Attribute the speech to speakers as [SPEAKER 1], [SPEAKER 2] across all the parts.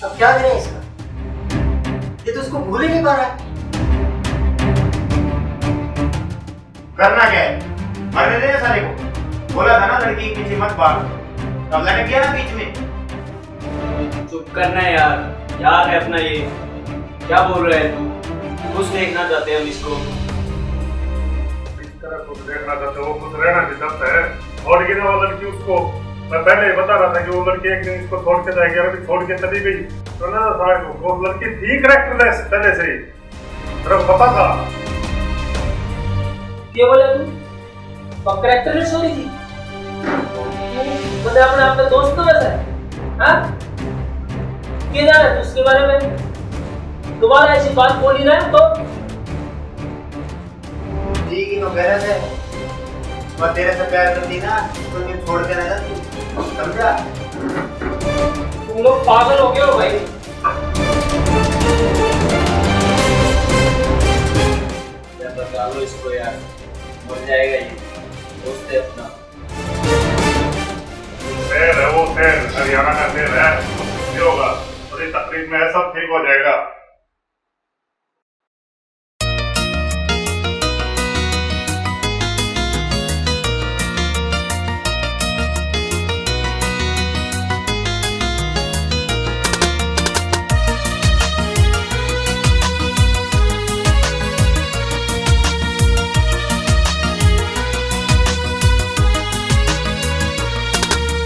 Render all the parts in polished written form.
[SPEAKER 1] अब क्या करें इसका? ये तो उसको भूल ही नहीं पा रहा है।
[SPEAKER 2] करना क्या है? मरने देना साले को। बोला था ना लड़की के पीछे मत भाग, तब लटक गया ना बीच में।
[SPEAKER 3] चुप करना है यार, यार है अपना ये। क्या बोल रहे है तू? कुछ देखना चाहते हैं हम इसको।
[SPEAKER 4] इस तरह कुछ देखना चाहते हो, वो कुछ रहना नहीं चाहता है। और ये ना वो लड़की उसको, मैं पहले ही बता रहा था कि वो लड़की एक दिन इसको छोड़ के जाएगी और अभी छोड़ के चली गई। तो ना साहब वो लड़की थी करेक्टरलेस पहले से ही, मेरे को पता था।
[SPEAKER 5] क्या बोला तू? करेक्टरलेस हो रही थी? मतलब अपने आप में दोस्त तो वैसा है? हाँ? क्या जाना है तू उसके बारे में? दोबारा ऐसी बात बोली ना तो
[SPEAKER 1] जी की तो गरज है, और तेरे से प्यार करती ना तो मैं छोड़ के ना जाती, समझा?
[SPEAKER 5] तुम लोग पागल हो गए हो भाई।
[SPEAKER 3] बता लो इसको यार, मर जाएगा ये। दोस्त है अपना।
[SPEAKER 4] शेर है वो, शेर हरियाणा का शेर है। ये होगा थोड़ी तकलीफ में है, सब ठीक हो जाएगा।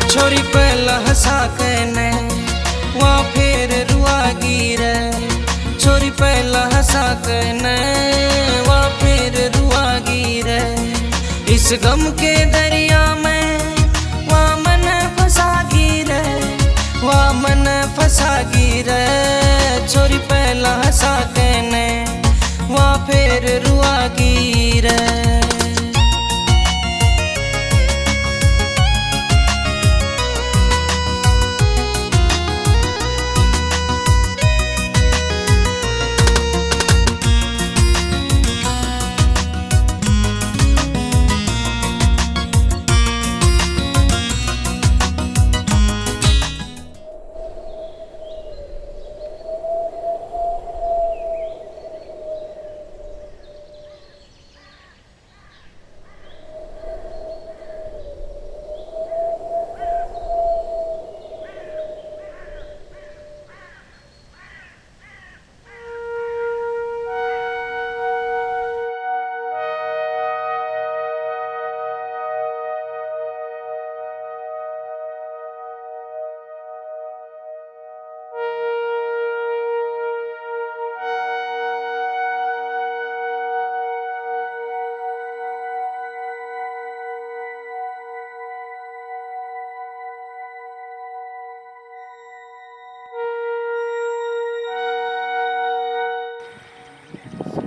[SPEAKER 6] छोरी पहला हंसा कहने वहाँ फिर रुआ गिरे। छोरी पहला हंसा कहने वहाँ फिर रुआ गिरे। इस गम के दरिया में वहाँ मन फंसा गिरे, वहाँ मन फंसा गिरे। छोरी पहला हंसा कहने वहाँ फिर रुआ गिरे।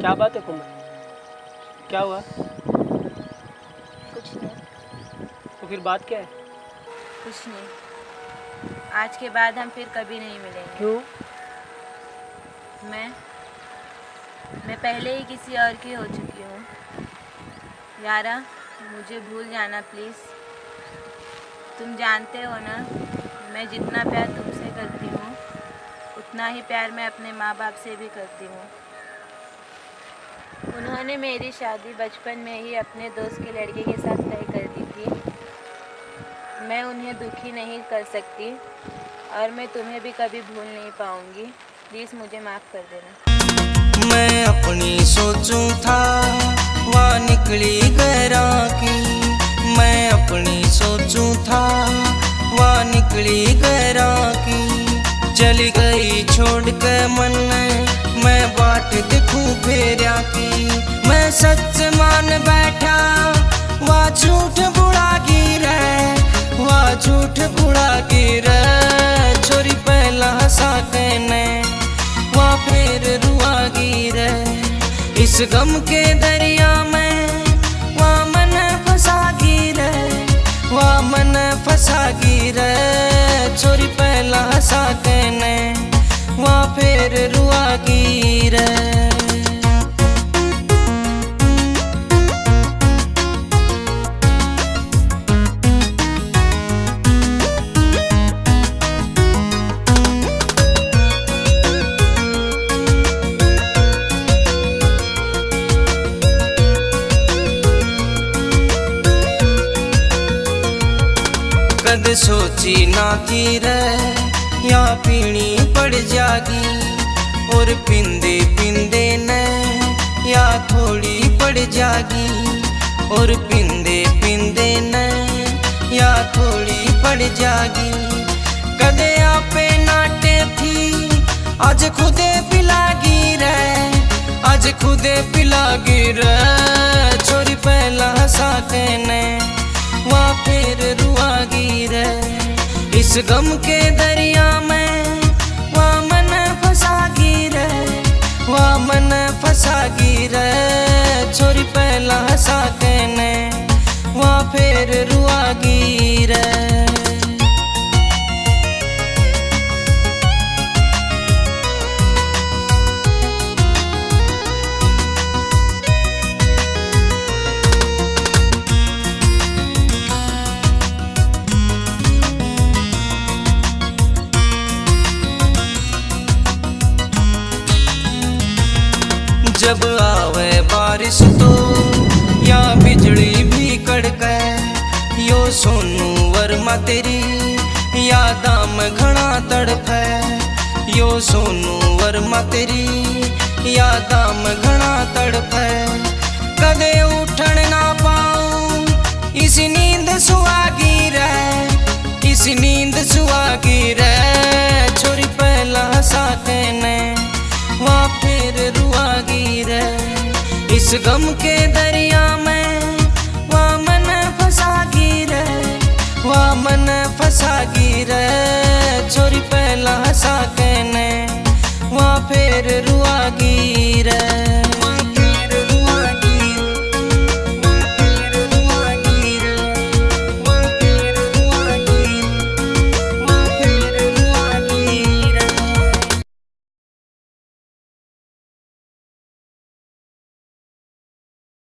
[SPEAKER 5] क्या बात है कुमार? क्या हुआ?
[SPEAKER 7] कुछ नहीं।
[SPEAKER 5] तो फिर बात क्या है?
[SPEAKER 7] कुछ नहीं। आज के बाद हम फिर कभी नहीं मिलेंगे।
[SPEAKER 5] क्यों?
[SPEAKER 7] मैं पहले ही किसी और की हो चुकी हूँ। यारा, मुझे भूल जाना प्लीज़। तुम जानते हो ना, मैं जितना प्यार तुमसे करती हूँ उतना ही प्यार मैं अपने माँ बाप से भी करती हूँ। उन्होंने मेरी शादी बचपन में ही अपने दोस्त के लड़के के साथ तय कर दी थी। मैं उन्हें दुखी नहीं कर सकती और मैं तुम्हें भी कभी भूल नहीं पाऊँगी। प्लीज़ मुझे माफ़ कर देना।
[SPEAKER 6] मैं अपनी सोचूं था वहाँ निकली गैरा की। मैं अपनी सोचूं था वहाँ निकली गैरा की। चली गई छोड़ के मन मैं बाट दिखूं फेरिया की। मैं सच मान बैठा वहाँ झूठ बुढ़ा गिरे, वहाँ झूठ बुढ़ा गिरे। छोरी पहला हंसा कहने वहाँ फिर रुआ गिरे। इस गम के दरिया में वहाँ मन फंसा गिरे, वहाँ मन फंसा गिरे। छोरी पहला हंसा कहने वहाँ फिर रुआ गिरे। कद सोची ना थी रे या पीनी पड़ जागी, और पिंदे पिंदे ने या थोड़ी पड़ जागी, और पिंदे पिंदे ने या थोड़ी पड़ जागी। कदे आपे नाटे थी आज खुदे पिलागी रे, आज खुदे पिलागी रे। छोरी पहला हंसा के ने वहाँ फिर रुआगी रे। इस गम के दरिया में वहाँ मन फंसागी रे, वहाँ मन फंसागी रे। छोरी पहला हंसा के ने वहाँ फिर रुआगी रे। जब आवे बारिश तो या बिजली भी कड़के, यो सोनू वर्मा तेरी यादा में घना तड़पे, यो सोनू वर्मा तेरी यादा में घना तड़पे। कदे उठन ना पाऊं इसी नींद सुहागी रे, इसी नींद सुहागी रे। छोरी पहला हंसा के ने वहाँ फिर रुआगी रे। इस गम के दरिया में वहाँ मन फंसागी रे, वहाँ मन फंसागी रे। छोरी पहला हंसा के ने वहाँ फिर रुआगी